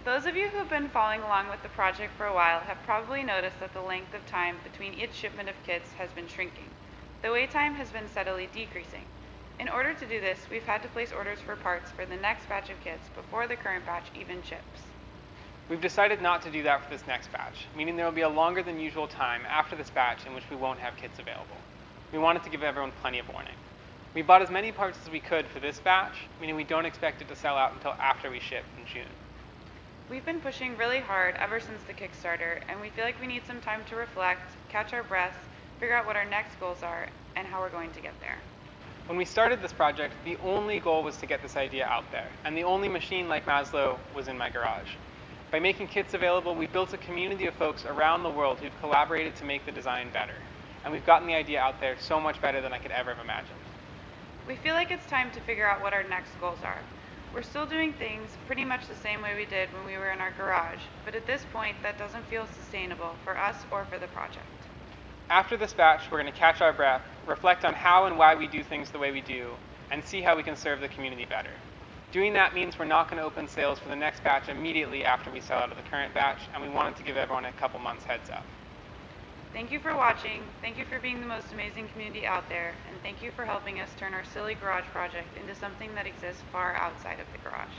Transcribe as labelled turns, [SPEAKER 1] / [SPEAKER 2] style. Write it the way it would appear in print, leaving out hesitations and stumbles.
[SPEAKER 1] Those of you who have been following along with the project for a while have probably noticed that the length of time between each shipment of kits has been shrinking. The wait time has been steadily decreasing. In order to do this, we've had to place orders for parts for the next batch of kits before the current batch even ships.
[SPEAKER 2] We've decided not to do that for this next batch, meaning there will be a longer than usual time after this batch in which we won't have kits available. We wanted to give everyone plenty of warning. We bought as many parts as we could for this batch, meaning we don't expect it to sell out until after we ship in June.
[SPEAKER 1] We've been pushing really hard ever since the Kickstarter, and we feel like we need some time to reflect, catch our breaths, figure out what our next goals are, and how we're going to get there.
[SPEAKER 2] When we started this project, the only goal was to get this idea out there, and the only machine like Maslow was in my garage. By making kits available, we built a community of folks around the world who've collaborated to make the design better, and we've gotten the idea out there so much better than I could ever have imagined.
[SPEAKER 1] We feel like it's time to figure out what our next goals are. We're still doing things pretty much the same way we did when we were in our garage, but at this point that doesn't feel sustainable for us or for the project.
[SPEAKER 2] After this batch, we're going to catch our breath, reflect on how and why we do things the way we do, and see how we can serve the community better. Doing that means we're not going to open sales for the next batch immediately after we sell out of the current batch, and we wanted to give everyone a couple months heads up.
[SPEAKER 1] Thank you for watching, thank you for being the most amazing community out there, and thank you for helping us turn our silly garage project into something that exists far outside of the garage.